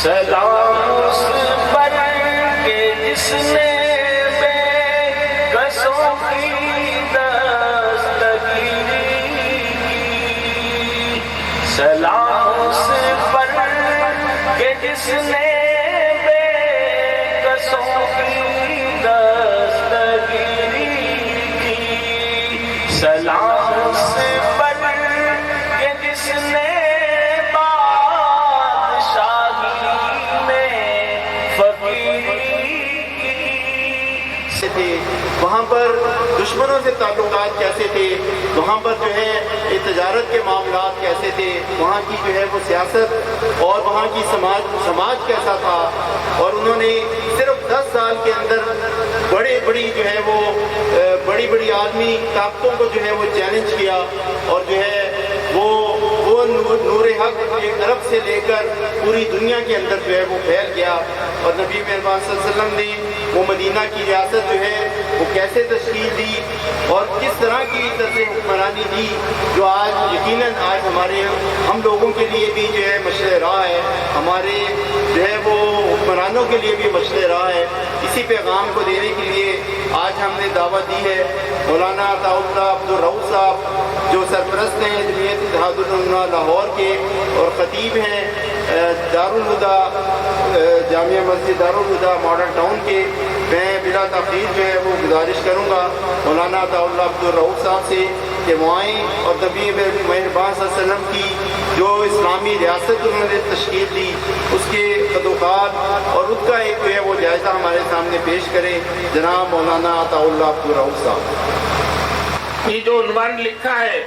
سلام اس پر کہ جس نے بے کسوں کی دستگیری کی، سلام اس پر کہ جس نے بے کسوں کی دستگیری کی، سلام اس پر کہ جس نے وہاں پر دشمنوں سے تعلقات کیسے تھے، وہاں پر جو ہے تجارت کے معاملات کیسے تھے، وہاں کی جو ہے وہ سیاست اور وہاں کی سماج کیسا تھا، اور انہوں نے صرف 10 سال کے اندر بڑی جو ہے وہ بڑی عالمی طاقتوں کو جو ہے وہ چیلنج کیا، اور جو ہے وہ نور حق ایک عرب سے لے کر پوری دنیا کے اندر جو ہے وہ پھیل گیا، اور نبی مہربان صلی اللہ علیہ وسلم نے وہ مدینہ کی ریاست جو ہے وہ کیسے تشکیل دی اور کس طرح کی طرز حکمرانی دی، جو آج یقیناً آج ہم لوگوں کے لیے بھی جو ہے مشعل راہ ہے، ہمارے جو ہے وہ حکمرانوں کے لیے بھی مشعل راہ ہے۔ اسی پیغام کو دینے کے لیے آج ہم نے دعوت دی ہے مولانا ٹاؤن عبدالرؤوف صاحب، جو سرپرست ہیں جمعیت اتحاد العلماء لاہور کے اور خطیب ہیں دارالہدیٰ جامعہ مسجد دارالہدیٰ ماڈل ٹاؤن کے۔ میں بلا تاخیر جو ہے وہ گزارش کروں گا مولانا عبدالرؤوف صاحب سے کہ وہ آئیں اور نبی مہربان صلی اللہ علیہ وسلم کی جو اسلامی ریاست انہوں نے تشکیل دی اس کے خطوات اور اس کا ایک جو ہے وہ جائزہ ہمارے سامنے پیش کریں۔ جناب مولانا عبدالرؤوف صاحب۔ یہ جو عنوان لکھا ہے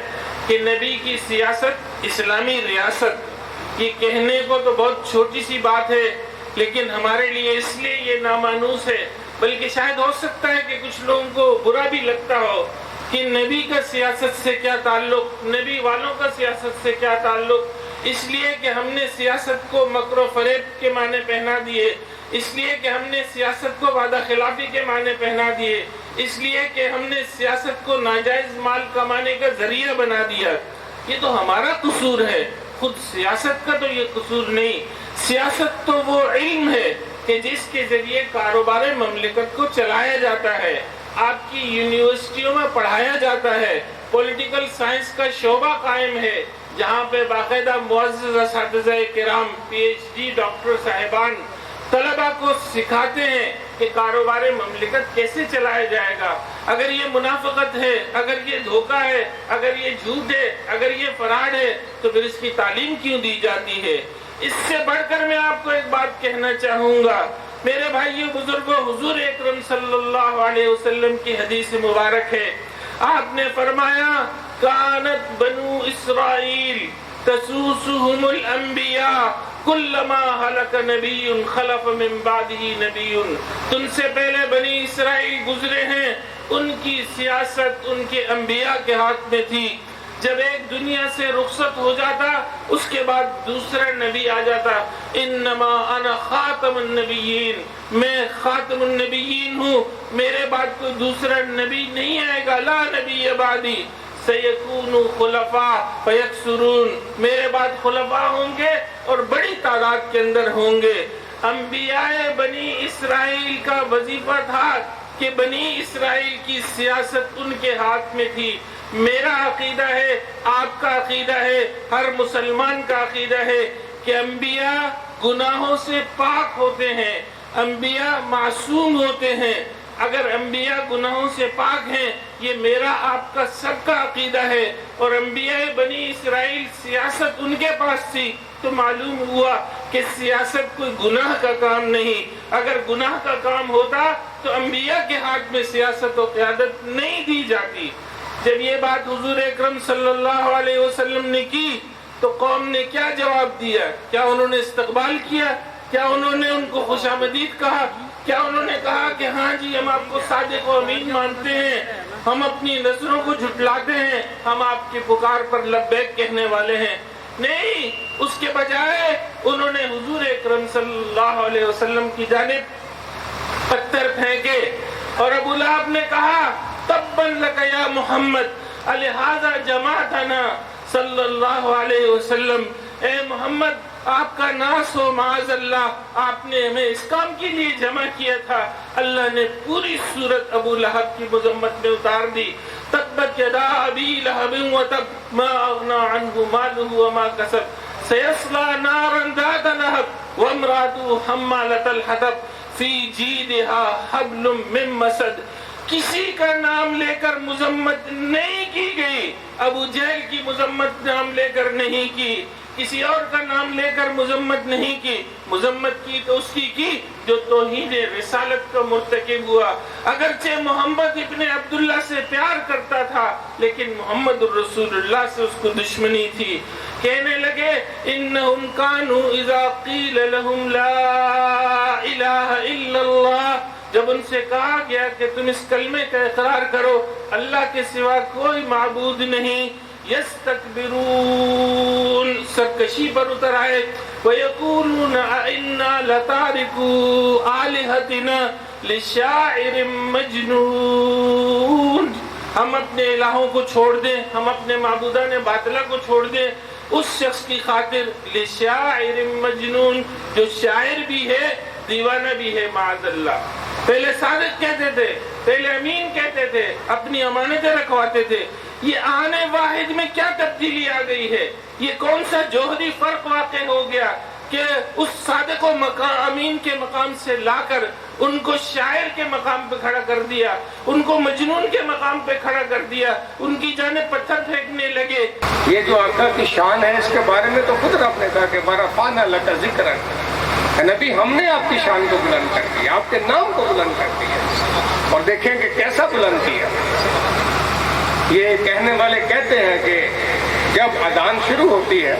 کہ نبی کی سیاست اسلامی ریاست، یہ کہنے کو تو بہت چھوٹی سی بات ہے، لیکن ہمارے لیے اس لیے یہ نامانوس ہے، بلکہ شاید ہو سکتا ہے کہ کچھ لوگوں کو برا بھی لگتا ہو کہ نبی کا سیاست سے کیا تعلق، نبی والوں کا سیاست سے کیا تعلق، اس لیے کہ ہم نے سیاست کو مکر و فریب کے معنی پہنا دیے، اس لیے کہ ہم نے سیاست کو وعدہ خلافی کے معنی پہنا دیے، اس لیے کہ ہم نے سیاست کو ناجائز مال کمانے کا ذریعہ بنا دیا۔ یہ تو ہمارا قصور ہے، خود سیاست کا تو یہ قصور نہیں۔ سیاست تو وہ علم ہے کہ جس کے ذریعے کاروبار مملکت کو چلایا جاتا ہے، آپ کی یونیورسٹیوں میں پڑھایا جاتا ہے، پولیٹیکل سائنس کا شعبہ قائم ہے جہاں پہ باقاعدہ معزز اساتذہ کرام پی ایچ ڈی ڈاکٹر صاحبان طلبہ کو سکھاتے ہیں کہ کاروبار مملکت کیسے چلایا جائے گا۔ اگر یہ منافقت ہے، اگر یہ دھوکہ ہے، اگر یہ جھوٹ ہے، اگر یہ فراڈ ہے، تو پھر اس کی تعلیم کیوں دی جاتی ہے؟ اس سے بڑھ کر میں آپ کو ایک بات کہنا چاہوں گا، میرے بھائیوں بزرگوں، حضور اکرم صلی اللہ علیہ وسلم کی حدیث مبارک ہے، آپ نے فرمایا کانت بنو اسرائیل تسوسهم الانبیاء کلما ہلک نبی خلف من بعدہ نبی، تم سے پہلے بنی اسرائیل گزرے ہیں، ان کی سیاست ان کے انبیاء کے ہاتھ میں تھی، جب ایک دنیا سے رخصت ہو جاتا اس کے بعد دوسرا نبی آ جاتا۔ انما انا خاتم النبیین، میں خاتم النبیین ہوں، میرے بعد کوئی دوسرا نبی نہیں آئے گا، لا نبی بعدی، سیکون خلفاء فیکثرون، میرے بعد خلفاء ہوں گے اور بڑی تعداد کے اندر ہوں گے۔ انبیاء بنی اسرائیل کا وظیفہ تھا کہ بنی اسرائیل کی سیاست ان کے ہاتھ میں تھی۔ میرا عقیدہ ہے، آپ کا عقیدہ ہے، ہر مسلمان کا عقیدہ ہے کہ انبیاء گناہوں سے پاک ہوتے ہیں، انبیاء معصوم ہوتے ہیں۔ اگر انبیاء گناہوں سے پاک ہیں، یہ میرا آپ کا سب کا عقیدہ ہے، اور انبیاء بنی اسرائیل سیاست ان کے پاس تھی، تو معلوم ہوا کہ سیاست کوئی گناہ کا کام نہیں۔ اگر گناہ کا کام ہوتا تو انبیاء کے ہاتھ میں سیاست و قیادت نہیں دی جاتی۔ جب یہ بات حضور اکرم صلی اللہ علیہ وسلم نے کی تو قوم نے کیا جواب دیا؟ کیا انہوں نے استقبال کیا؟ کیا انہوں نے ان کو خوش آمدید کہا؟ کیا انہوں نے کہا کہ ہاں جی ہم آپ کو صادق و امین مانتے ہیں، ہم اپنی نظروں کو جھٹلاتے ہیں، ہم آپ کی پکار پر لبیک کہنے والے ہیں؟ نہیں، اس کے بجائے انہوں نے حضور اکرم صلی اللہ علیہ وسلم کی جانب پتھر پھینکے، اور ابو لہب نے کہا تبا لک یا محمد، لہذا جماعتنا صلی اللہ علیہ وسلم، اے محمد آپ کا ناس ہو، معاذ اللہ آپ نے ہمیں اس کام کے لیے جمع کیا تھا۔ اللہ نے پوری سورت ابو لہب کی مذمت میں اتار دی، تبت یدا ابی لہب وتب ما اغنی عنہ مالہ وما کسب سیصلی نارا ذات لہب وامرأتہ حمالۃ الحطب فی جیدها حبل من مسد۔ کسی کا نام لے کر مذمت نہیں کی گئی، ابو جہل کی مذمت نام لے کر نہیں کی، کسی اور کا نام لے کر مذمت نہیں کی، مذمت کی تو اس کی جو توحید رسالت کا مرتکب ہوا۔ اگرچہ محمد ابن عبداللہ سے پیار کرتا تھا لیکن محمد الرسول اللہ سے اس کو دشمنی تھی۔ کہنے لگے انہم کانوا اذا قیل لہم لا الہ الا اللہ، جب ان سے کہا گیا کہ تم اس کلمے کا اقرار کرو اللہ کے سوا کوئی معبود نہیں، یستکبرون، سرکشی پر اتر آئے، وَيَقُولُونَ أَإِنَّا لَتَارِكُو آلِهَتِنَا لِشَاعِرٍ مَجْنُونَ، ہم اپنے الہوں کو چھوڑ دیں، ہم اپنے معبودان باطلہ کو چھوڑ دیں اس شخص کی خاطر، لِشَاعِرٍ مَجْنُونَ، جو شاعر بھی ہے دیوانہ بھی ہے معاذ اللہ۔ پہلے صادق کہتے تھے، پہلے امین کہتے تھے، اپنی امانتیں رکھواتے تھے، یہ آنے واحد میں کیا تبدیلی آ گئی ہے؟ یہ کون سا جوہری فرق واقع ہو گیا کہ اس صادق و امین کے مقام سے لا کر ان کو شاعر کے مقام پہ کھڑا کر دیا، ان کو مجنون کے مقام پہ کھڑا کر دیا، ان کی جانب پتھر پھینکنے لگے۔ یہ جو آقا کی شان ہے اس کے بارے میں تو خود رب نے کہا کہ وَرَفَعْنَا لَكَ ذِكْرَكَ، نبی ہم نے آپ کی شان کو بلند کر دیا، آپ کے نام کو بلند کر دیا، اور دیکھیں کہ کیسا بلند کیا۔ یہ کہنے والے کہتے ہیں کہ جب اذان شروع ہوتی ہے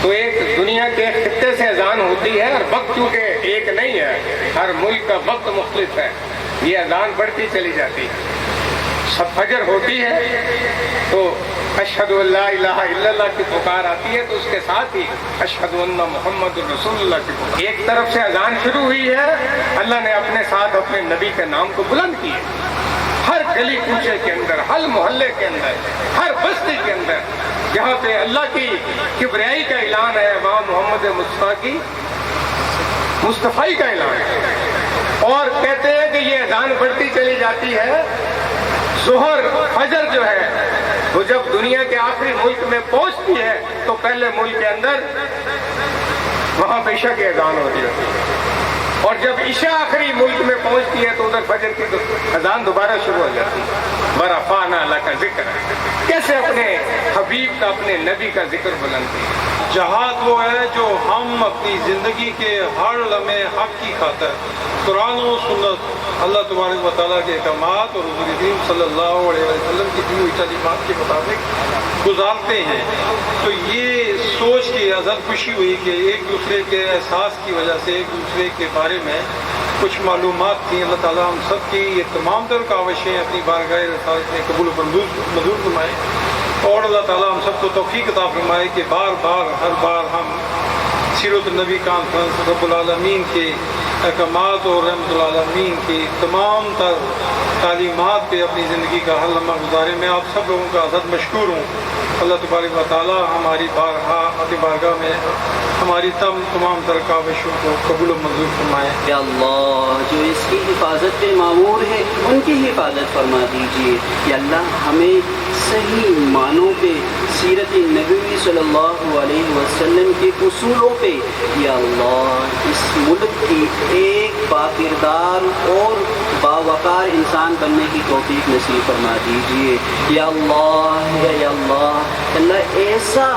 تو ایک دنیا کے خطے سے اذان ہوتی ہے، اور وقت چونکہ ایک نہیں ہے، ہر ملک کا وقت مختلف ہے، یہ اذان بڑھتی چلی جاتی ہے۔ سب فجر ہوتی ہے تو اشہد ان لا الہ الا اللہ کی پکار آتی ہے، تو اس کے ساتھ ہی اشہد ان محمد رسول اللہ کی پکار۔ ایک طرف سے اذان شروع ہوئی ہے، اللہ نے اپنے ساتھ اپنے نبی کے نام کو بلند کیا، ہر گلی کوچے کے اندر، ہر محلے کے اندر، ہر بستی کے اندر جہاں پہ اللہ کی کبریائی کا اعلان ہے وہاں محمد مصطفی کا اعلان ہے۔ اور کہتے ہیں کہ یہ اذان بڑھتی چلی جاتی ہے، ظہر فجر جو ہے وہ جب دنیا کے آخری ملک میں پہنچتی ہے تو پہلے ملک کے اندر وہاں پہ عشاء کی اذان ہوتی ہے، اور جب عشاء آخری ملک میں پہنچتی ہے تو ادھر فجر کی اذان دوبارہ شروع ہو جاتی ہے۔ وَرَفَعْنَا لَكَ ذِكْرَكَ، کیسے اپنے حبیب کا، اپنے نبی کا ذکر بلند کیا۔ جہاد وہ ہے جو ہم اپنی زندگی کے ہر لمحے حق کی خاطر قرآن و سنت، اللہ تبارک و تعالیٰ کے احکامات اور حضور کریم صلی اللہ علیہ وسلم کی دی ہوئی تعلیمات کے مطابق گزارتے ہیں۔ تو یہ سوچ کے عزت خوشی ہوئی کہ ایک دوسرے کے احساس کی وجہ سے ایک دوسرے کے بارے میں کچھ معلومات تھیں۔ اللہ تعالیٰ ہم سب کی یہ تمام تر کاوشیں اپنی بارگاہ رسالت میں قبول و منظور فرمائے، اور اللہ تعالیٰ ہم سب کو توفیق عطا فرمائے کہ بار بار ہر بار ہم سیرت النبی کانفرنس رب العالمین کے احکامات اور رحمت العالمین کی تمام تر تعلیمات پہ اپنی زندگی کا ہر لمحہ گزارے۔ میں آپ سب لوگوں کا عزت مشکور ہوں۔ اللہ تبارک و تعالیٰ ہماری بارگاہ میں ہماری تمام تر کاوشوں کو قبول و منظور فرمائے۔ یا اللہ جو اس کی حفاظت پہ مامور ہے ان کی حفاظت فرما دیجیے۔ یا اللہ ہمیں صحیح معنوں پہ سیرت نبی صلی اللہ علیہ وسلم کے اصولوں پہ یا اللہ اس ملک کی ایک باکردار اور باوقار انسان بننے کی توفیق نصیب فرما دیجیے۔ یا اللہ اللہ ایسا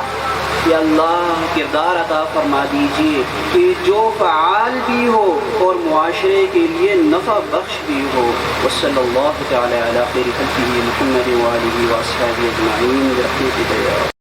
یا اللہ کردار عطا فرما دیجیے کہ جو فعال بھی ہو اور معاشرے کے لیے نفع بخش بھی ہو۔ وصلی اللہ تعالی علی خیر خلقہ محمد وآلہ وصحبہ اجمعین برحمتک یا